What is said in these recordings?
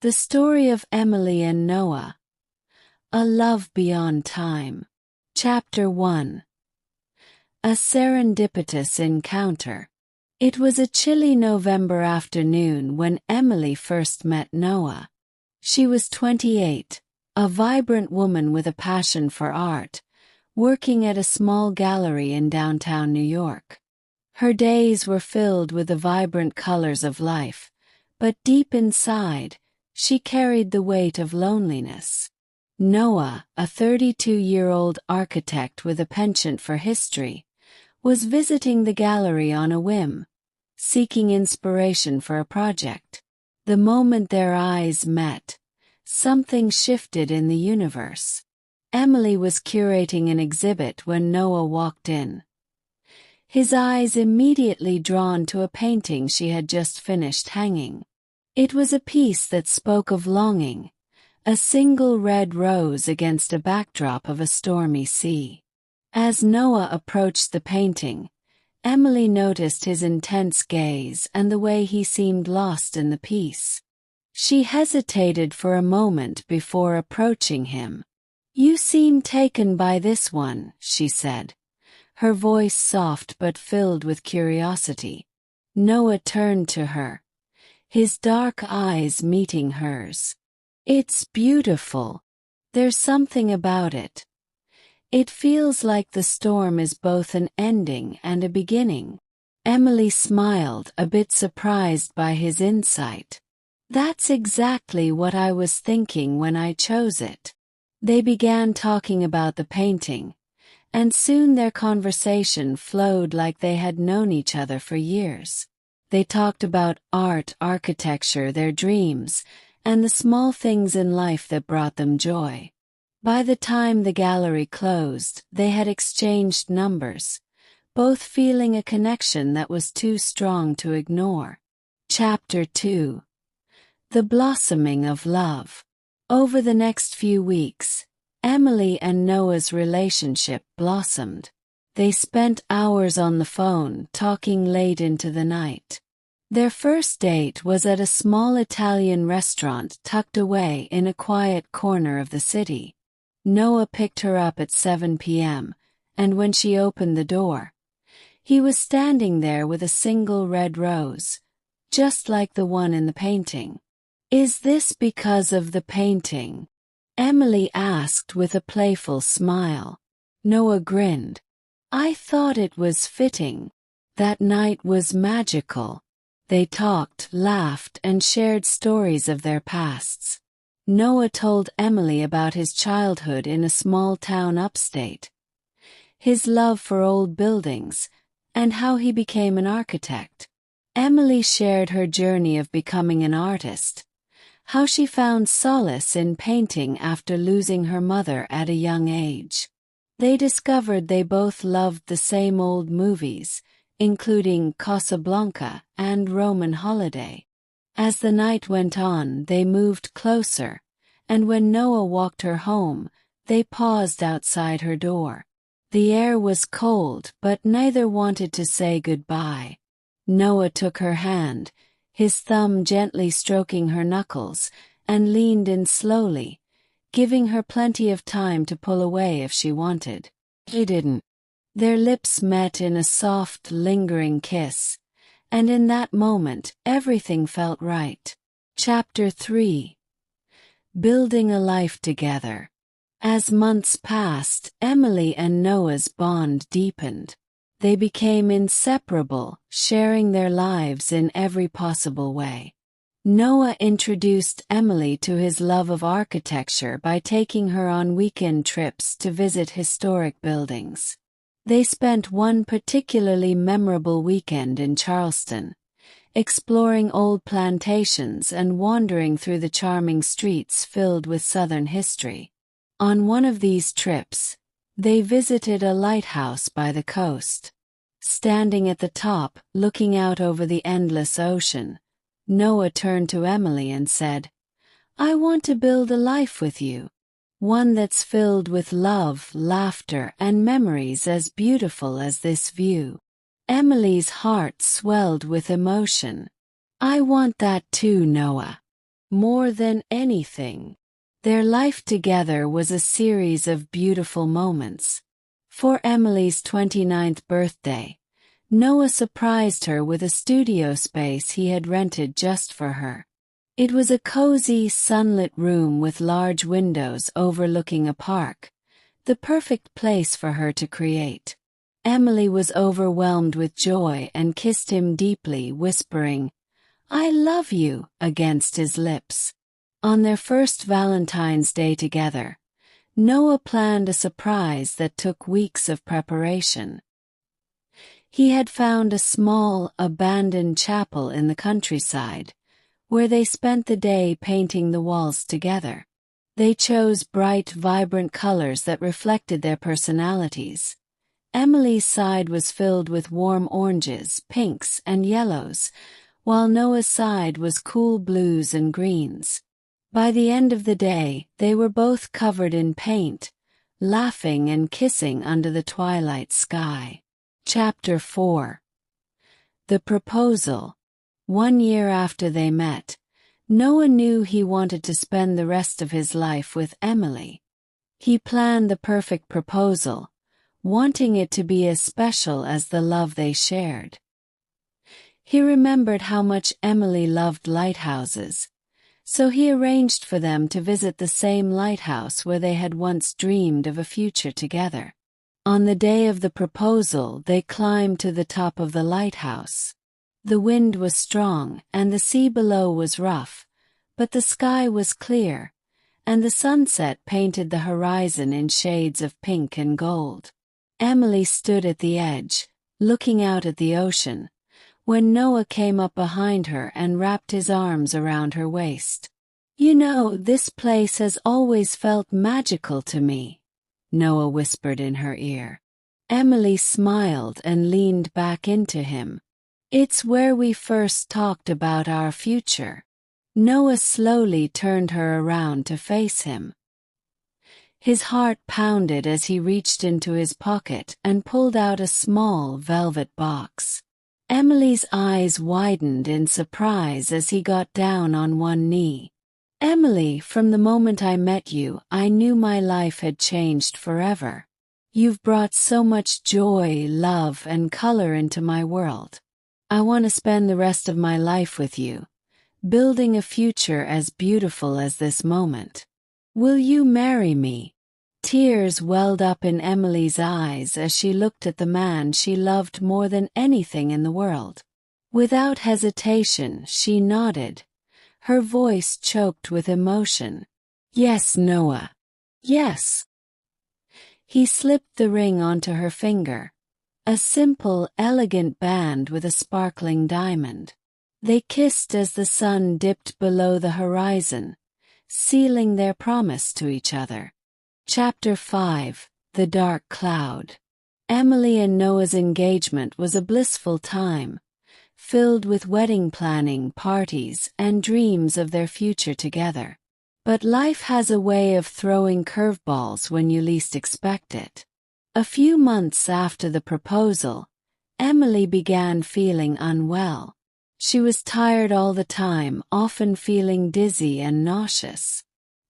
The story of Emily and Noah. A love beyond time. Chapter 1. A serendipitous encounter. It was a chilly November afternoon when Emily first met Noah. She was 28, a vibrant woman with a passion for art, working at a small gallery in downtown New York. Her days were filled with the vibrant colors of life, but deep inside, she carried the weight of loneliness. Noah, a 32-year-old architect with a penchant for history, was visiting the gallery on a whim, seeking inspiration for a project. The moment their eyes met, something shifted in the universe. Emily was curating an exhibit when Noah walked in. His eyes immediately drawn to a painting she had just finished hanging. It was a piece that spoke of longing, a single red rose against a backdrop of a stormy sea. As Noah approached the painting, Emily noticed his intense gaze and the way he seemed lost in the piece. She hesitated for a moment before approaching him. "You seem taken by this one," she said, her voice soft but filled with curiosity. Noah turned to her, his dark eyes meeting hers. "It's beautiful. There's something about it. It feels like the storm is both an ending and a beginning." Emily smiled, a bit surprised by his insight. "That's exactly what I was thinking when I chose it." They began talking about the painting, and soon their conversation flowed like they had known each other for years. They talked about art, architecture, their dreams, and the small things in life that brought them joy. By the time the gallery closed, they had exchanged numbers, both feeling a connection that was too strong to ignore. Chapter 2. The blossoming of love. Over the next few weeks, Emily and Noah's relationship blossomed. They spent hours on the phone, talking late into the night. Their first date was at a small Italian restaurant tucked away in a quiet corner of the city. Noah picked her up at 7 p.m., and when she opened the door, he was standing there with a single red rose, just like the one in the painting. "Is this because of the painting?" Emily asked with a playful smile. Noah grinned. "I thought it was fitting. That night was magical." They talked, laughed, and shared stories of their pasts. Noah told Emily about his childhood in a small town upstate, his love for old buildings, and how he became an architect. Emily shared her journey of becoming an artist, how she found solace in painting after losing her mother at a young age. They discovered they both loved the same old movies, including Casablanca and Roman Holiday. As the night went on, they moved closer, and when Noah walked her home, they paused outside her door. The air was cold, but neither wanted to say goodbye. Noah took her hand, his thumb gently stroking her knuckles, and leaned in slowly, giving her plenty of time to pull away if she wanted. He didn't. Their lips met in a soft, lingering kiss, and in that moment, everything felt right. Chapter 3. Building a life together. As months passed, Emily and Noah's bond deepened. They became inseparable, sharing their lives in every possible way. Noah introduced Emily to his love of architecture by taking her on weekend trips to visit historic buildings. They spent one particularly memorable weekend in Charleston, exploring old plantations and wandering through the charming streets filled with Southern history. On one of these trips, they visited a lighthouse by the coast. Standing at the top, looking out over the endless ocean, Noah turned to Emily and said, "I want to build a life with you. One that's filled with love, laughter, and memories as beautiful as this view." Emily's heart swelled with emotion. "I want that too, Noah. more than anything. Their life together was a series of beautiful moments. For Emily's 29th birthday, Noah surprised her with a studio space he had rented just for her. It was a cozy, sunlit room with large windows overlooking a park, the perfect place for her to create. Emily was overwhelmed with joy and kissed him deeply, whispering, "I love you," against his lips. On their first Valentine's Day together, Noah planned a surprise that took weeks of preparation. He had found a small, abandoned chapel in the countryside, where they spent the day painting the walls together. They chose bright, vibrant colors that reflected their personalities. Emily's side was filled with warm oranges, pinks, and yellows, while Noah's side was cool blues and greens. By the end of the day, they were both covered in paint, laughing and kissing under the twilight sky. Chapter 4. The Proposal. 1 year after they met, Noah knew he wanted to spend the rest of his life with Emily. He planned the perfect proposal, wanting it to be as special as the love they shared. He remembered how much Emily loved lighthouses, so he arranged for them to visit the same lighthouse where they had once dreamed of a future together. On the day of the proposal, they climbed to the top of the lighthouse. The wind was strong and the sea below was rough, but the sky was clear, and the sunset painted the horizon in shades of pink and gold. Emily stood at the edge, looking out at the ocean, when Noah came up behind her and wrapped his arms around her waist. "You know, this place has always felt magical to me," Noah whispered in her ear. Emily smiled and leaned back into him. "It's where we first talked about our future." Noah slowly turned her around to face him. His heart pounded as he reached into his pocket and pulled out a small velvet box. Emily's eyes widened in surprise as he got down on one knee. "Emily, from the moment I met you, I knew my life had changed forever. You've brought so much joy, love, and color into my world. I want to spend the rest of my life with you, building a future as beautiful as this moment. Will you marry me?" Tears welled up in Emily's eyes as she looked at the man she loved more than anything in the world. Without hesitation, she nodded, her voice choked with emotion. "Yes, Noah. Yes." He slipped the ring onto her finger, a simple, elegant band with a sparkling diamond. They kissed as the sun dipped below the horizon, sealing their promise to each other. Chapter 5. The Dark Cloud. Emily and Noah's engagement was a blissful time, filled with wedding planning, parties, and dreams of their future together. But life has a way of throwing curveballs when you least expect it. A few months after the proposal, Emily began feeling unwell. She was tired all the time, often feeling dizzy and nauseous.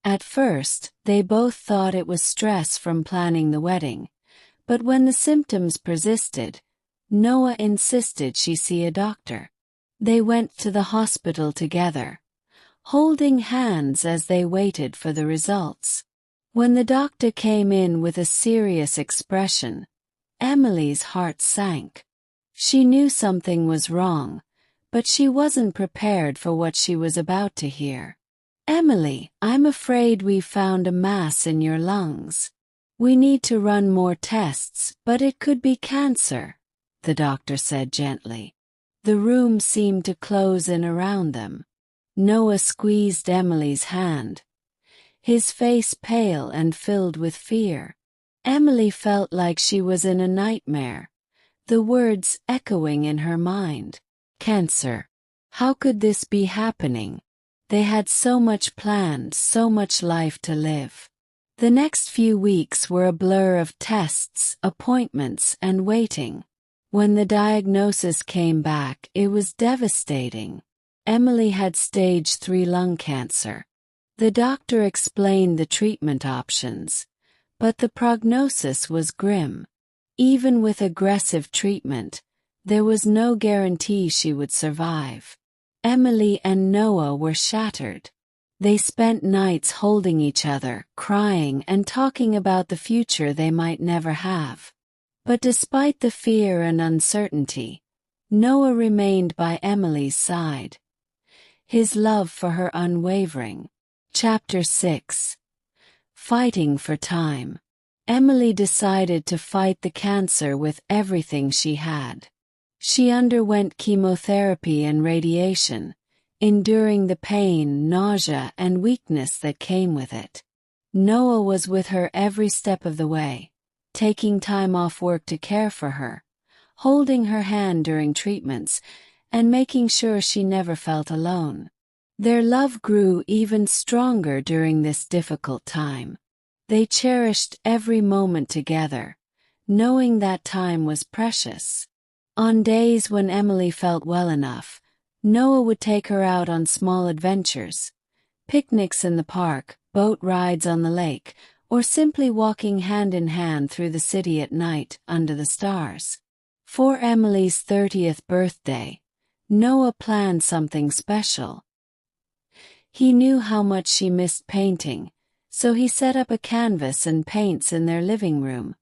At first, they both thought it was stress from planning the wedding, but when the symptoms persisted, Noah insisted she see a doctor. They went to the hospital together, holding hands as they waited for the results. When the doctor came in with a serious expression, Emily's heart sank. She knew something was wrong, but she wasn't prepared for what she was about to hear. "Emily, I'm afraid we've found a mass in your lungs. We need to run more tests, but it could be cancer," the doctor said gently. The room seemed to close in around them. Noah squeezed Emily's hand, his face pale and filled with fear. Emily felt like she was in a nightmare, the words echoing in her mind. Cancer. How could this be happening? They had so much planned, so much life to live. The next few weeks were a blur of tests, appointments, and waiting. When the diagnosis came back, it was devastating. Emily had stage 3 lung cancer. The doctor explained the treatment options, but the prognosis was grim. Even with aggressive treatment, there was no guarantee she would survive. Emily and Noah were shattered. They spent nights holding each other, crying and talking about the future they might never have. But despite the fear and uncertainty, Noah remained by Emily's side. His love for her unwavering. Chapter 6. Fighting for time. Emily decided to fight the cancer with everything she had. She underwent chemotherapy and radiation, enduring the pain, nausea, and weakness that came with it. Noah was with her every step of the way, taking time off work to care for her, holding her hand during treatments, and making sure she never felt alone. Their love grew even stronger during this difficult time. They cherished every moment together, knowing that time was precious. On days when Emily felt well enough, Noah would take her out on small adventures, picnics in the park, boat rides on the lake, or simply walking hand in hand through the city at night under the stars. For Emily's 30th birthday, Noah planned something special. He knew how much she missed painting, so he set up a canvas and paints in their living room,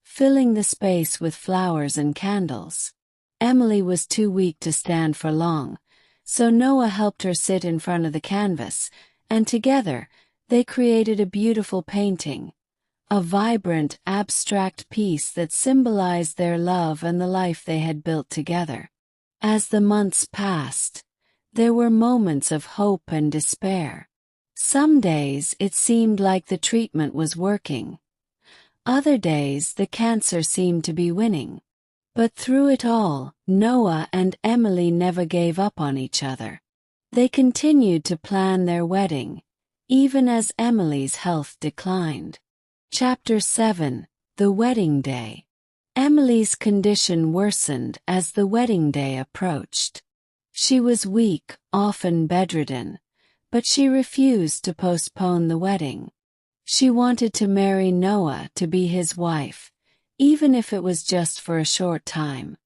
filling the space with flowers and candles. Emily was too weak to stand for long, so Noah helped her sit in front of the canvas, and together, they created a beautiful painting, a vibrant, abstract piece that symbolized their love and the life they had built together. As the months passed, there were moments of hope and despair. Some days it seemed like the treatment was working. Other days the cancer seemed to be winning. But through it all, Noah and Emily never gave up on each other. They continued to plan their wedding, even as Emily's health declined. Chapter 7. The Wedding Day. Emily's condition worsened as the wedding day approached. She was weak, often bedridden, but she refused to postpone the wedding. She wanted to marry Noah to be his wife, even if it was just for a short time.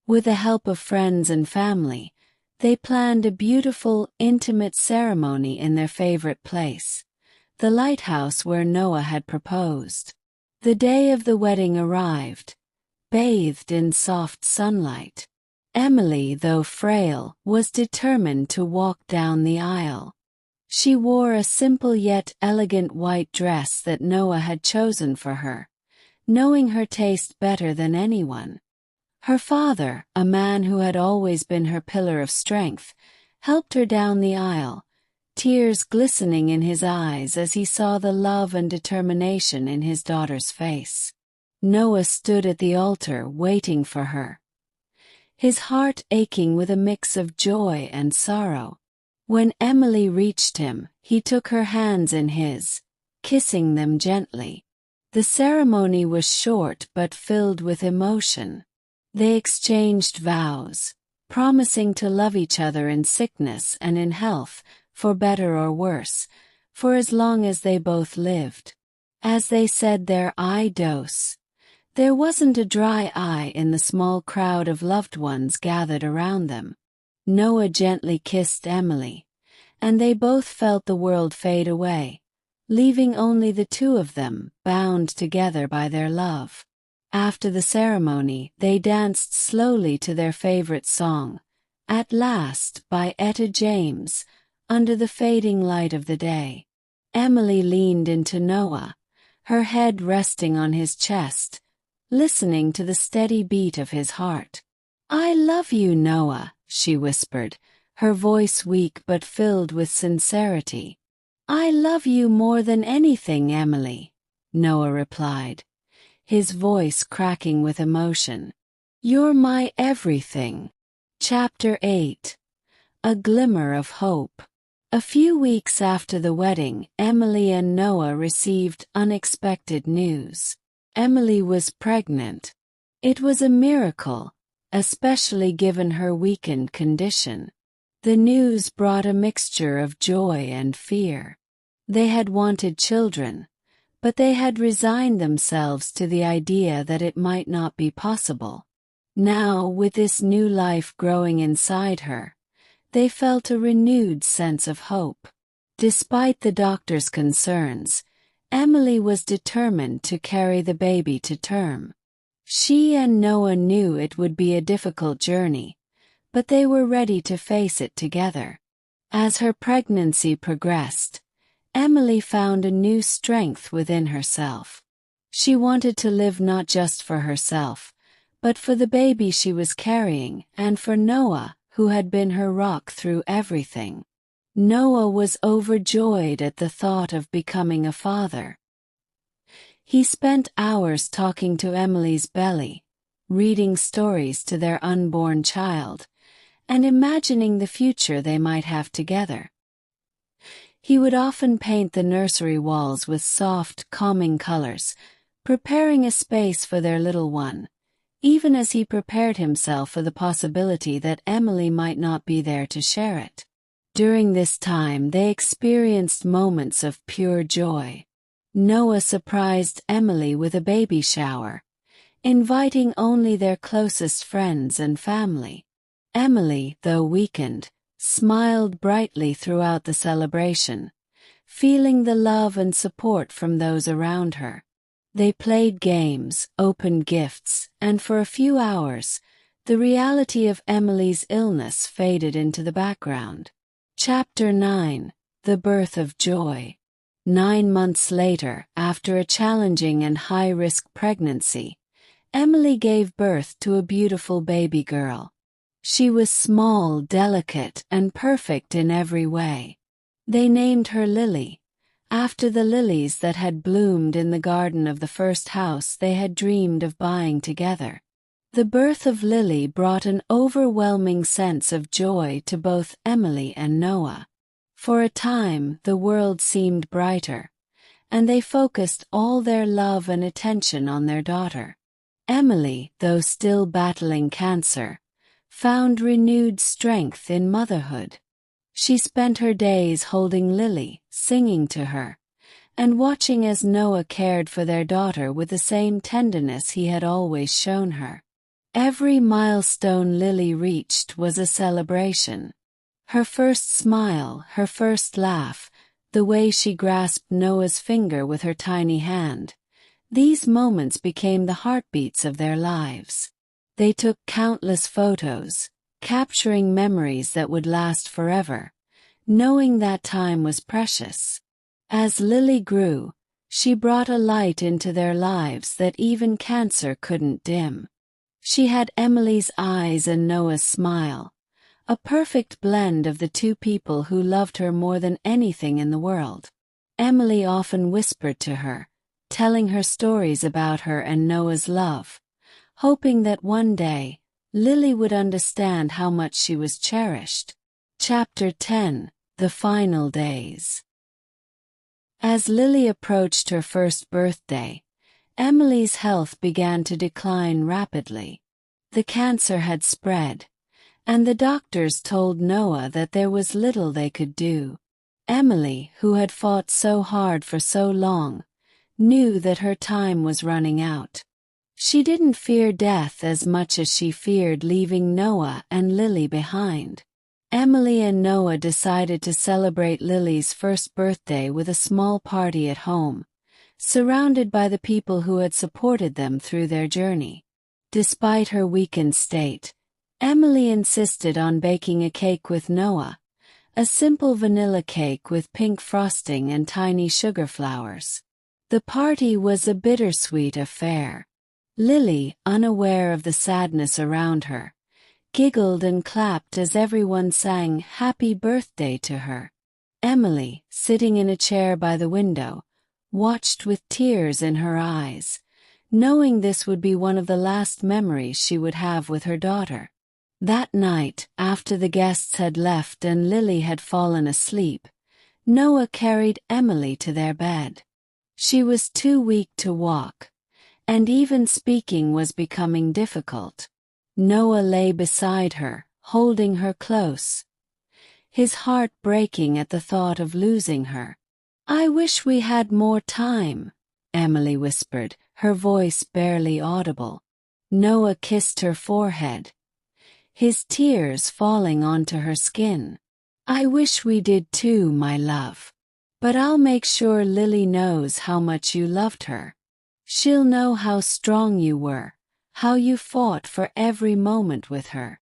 With the help of friends and family, they planned a beautiful, intimate ceremony in their favorite place, the lighthouse where Noah had proposed. The day of the wedding arrived, bathed in soft sunlight. Emily, though frail, was determined to walk down the aisle. She wore a simple yet elegant white dress that Noah had chosen for her, knowing her taste better than anyone. Her father, a man who had always been her pillar of strength, helped her down the aisle, tears glistening in his eyes as he saw the love and determination in his daughter's face. Noah stood at the altar waiting for her, his heart aching with a mix of joy and sorrow. When Emily reached him, he took her hands in his, kissing them gently. The ceremony was short but filled with emotion. They exchanged vows, promising to love each other in sickness and in health, for better or worse, for as long as they both lived. As they said their I dos, there wasn't a dry eye in the small crowd of loved ones gathered around them. Noah gently kissed Emily, and they both felt the world fade away, leaving only the two of them, bound together by their love. After the ceremony, they danced slowly to their favorite song, At Last by Etta James, under the fading light of the day. Emily leaned into Noah, her head resting on his chest, listening to the steady beat of his heart. I love you, Noah, she whispered, her voice weak but filled with sincerity. I love you more than anything, Emily, Noah replied, his voice cracking with emotion. You're my everything. Chapter 8. A Glimmer of Hope. A few weeks after the wedding, Emily and Noah received unexpected news. Emily was pregnant. It was a miracle, especially given her weakened condition. The news brought a mixture of joy and fear. They had wanted children, but they had resigned themselves to the idea that it might not be possible. Now, with this new life growing inside her, they felt a renewed sense of hope. Despite the doctor's concerns, Emily was determined to carry the baby to term. She and Noah knew it would be a difficult journey, but they were ready to face it together. As her pregnancy progressed, Emily found a new strength within herself. She wanted to live not just for herself, but for the baby she was carrying and for Noah, who had been her rock through everything. Noah was overjoyed at the thought of becoming a father. He spent hours talking to Emily's belly, reading stories to their unborn child, and imagining the future they might have together. He would often paint the nursery walls with soft, calming colors, preparing a space for their little one, even as he prepared himself for the possibility that Emily might not be there to share it. During this time they experienced moments of pure joy. Noah surprised Emily with a baby shower, inviting only their closest friends and family. Emily, though weakened, smiled brightly throughout the celebration, feeling the love and support from those around her. They played games, opened gifts, and for a few hours, the reality of Emily's illness faded into the background. Chapter 9: The Birth of Joy. 9 months later, after a challenging and high-risk pregnancy, Emily gave birth to a beautiful baby girl. She was small, delicate, and perfect in every way. They named her Lily, after the lilies that had bloomed in the garden of the first house they had dreamed of buying together. The birth of Lily brought an overwhelming sense of joy to both Emily and Noah. For a time, the world seemed brighter, and they focused all their love and attention on their daughter. Emily, though still battling cancer, found renewed strength in motherhood. She spent her days holding Lily, singing to her, and watching as Noah cared for their daughter with the same tenderness he had always shown her. Every milestone Lily reached was a celebration. Her first smile, her first laugh, the way she grasped Noah's finger with her tiny hand. These moments became the heartbeats of their lives. They took countless photos, capturing memories that would last forever, knowing that time was precious. As Lily grew, she brought a light into their lives that even cancer couldn't dim. She had Emily's eyes and Noah's smile, a perfect blend of the two people who loved her more than anything in the world. Emily often whispered to her, telling her stories about her and Noah's love, hoping that one day, Lily would understand how much she was cherished. Chapter 10: The Final Days. As Lily approached her first birthday, Emily's health began to decline rapidly. The cancer had spread, and the doctors told Noah that there was little they could do. Emily, who had fought so hard for so long, knew that her time was running out. She didn't fear death as much as she feared leaving Noah and Lily behind. Emily and Noah decided to celebrate Lily's first birthday with a small party at home, surrounded by the people who had supported them through their journey. Despite her weakened state, Emily insisted on baking a cake with Noah, a simple vanilla cake with pink frosting and tiny sugar flowers. The party was a bittersweet affair. Lily, unaware of the sadness around her, giggled and clapped as everyone sang "Happy Birthday" to her. Emily, sitting in a chair by the window, watched with tears in her eyes, knowing this would be one of the last memories she would have with her daughter. That night, after the guests had left and Lily had fallen asleep, Noah carried Emily to their bed. She was too weak to walk, and even speaking was becoming difficult. Noah lay beside her, holding her close. his heart breaking at the thought of losing her. "I wish we had more time," Emily whispered, her voice barely audible. Noah kissed her forehead, his tears falling onto her skin. "I wish we did too, my love. But I'll make sure Lily knows how much you loved her. She'll know how strong you were, how you fought for every moment with her."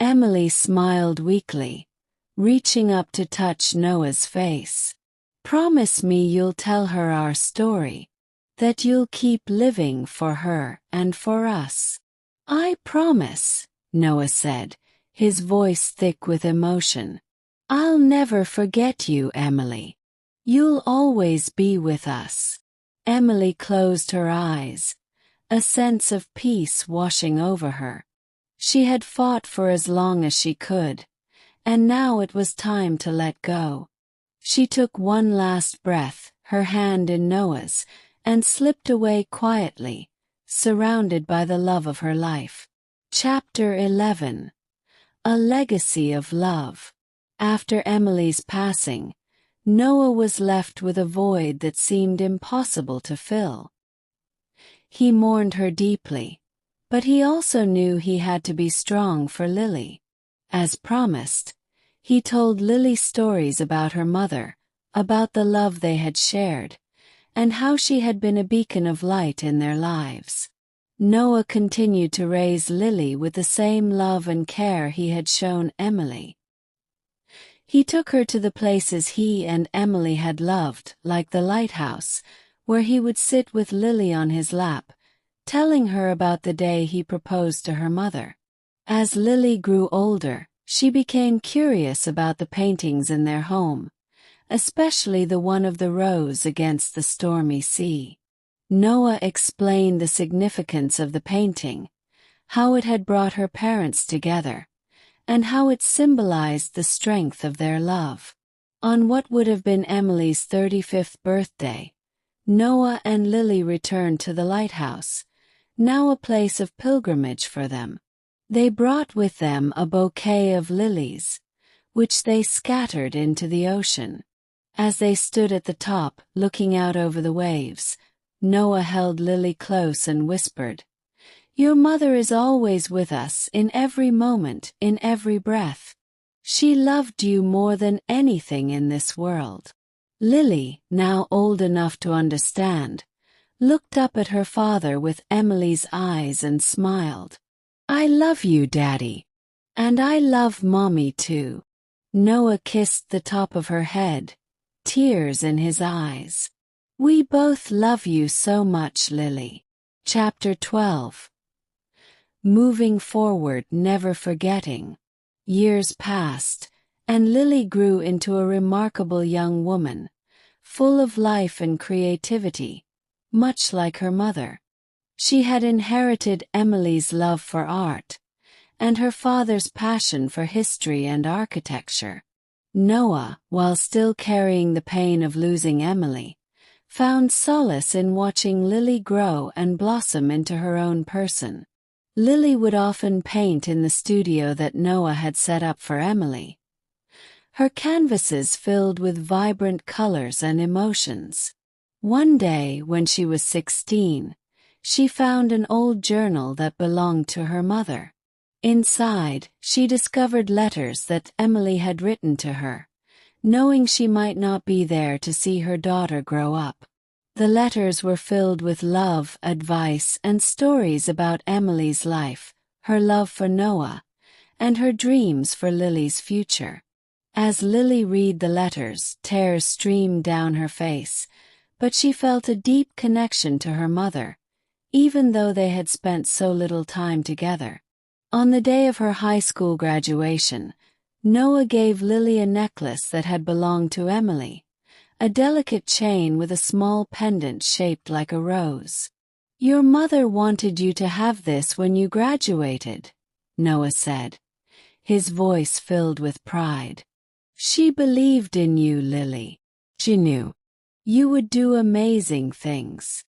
Emily smiled weakly, reaching up to touch Noah's face. "Promise me you'll tell her our story, that you'll keep living for her and for us." "I promise," Noah said, his voice thick with emotion. "I'll never forget you, Emily. You'll always be with us." Emily closed her eyes, a sense of peace washing over her. She had fought for as long as she could, and now it was time to let go. She took one last breath, her hand in Noah's, and slipped away quietly, surrounded by the love of her life. Chapter 11. A Legacy of Love. After Emily's passing, Noah was left with a void that seemed impossible to fill. He mourned her deeply, but he also knew he had to be strong for Lily. As promised, he told Lily stories about her mother, about the love they had shared, and how she had been a beacon of light in their lives. Noah continued to raise Lily with the same love and care he had shown Emily. He took her to the places he and Emily had loved, like the lighthouse, where he would sit with Lily on his lap, telling her about the day he proposed to her mother. As Lily grew older, she became curious about the paintings in their home, especially the one of the rose against the stormy sea. Noah explained the significance of the painting, how it had brought her parents together, and how it symbolized the strength of their love. On what would have been Emily's 35th birthday, Noah and Lily returned to the lighthouse, now a place of pilgrimage for them. They brought with them a bouquet of lilies, which they scattered into the ocean. As they stood at the top, looking out over the waves, Noah held Lily close and whispered, "Your mother is always with us in every moment, in every breath. She loved you more than anything in this world." Lily, now old enough to understand, looked up at her father with Emily's eyes and smiled. "I love you, Daddy. And I love Mommy too." Noah kissed the top of her head, tears in his eyes. "We both love you so much, Lily." Chapter 12. Moving forward, never forgetting. Years passed, and Lily grew into a remarkable young woman, full of life and creativity, much like her mother. She had inherited Emily's love for art, and her father's passion for history and architecture. Noah, while still carrying the pain of losing Emily, found solace in watching Lily grow and blossom into her own person. Lily would often paint in the studio that Noah had set up for Emily, her canvases filled with vibrant colors and emotions. One day, when she was 16, she found an old journal that belonged to her mother. Inside, she discovered letters that Emily had written to her, knowing she might not be there to see her daughter grow up. The letters were filled with love, advice, and stories about Emily's life, her love for Noah, and her dreams for Lily's future. As Lily read the letters, tears streamed down her face, but she felt a deep connection to her mother, even though they had spent so little time together. On the day of her high school graduation, Noah gave Lily a necklace that had belonged to Emily, a delicate chain with a small pendant shaped like a rose. "Your mother wanted you to have this when you graduated," Noah said, his voice filled with pride. "She believed in you, Lily. She knew you would do amazing things."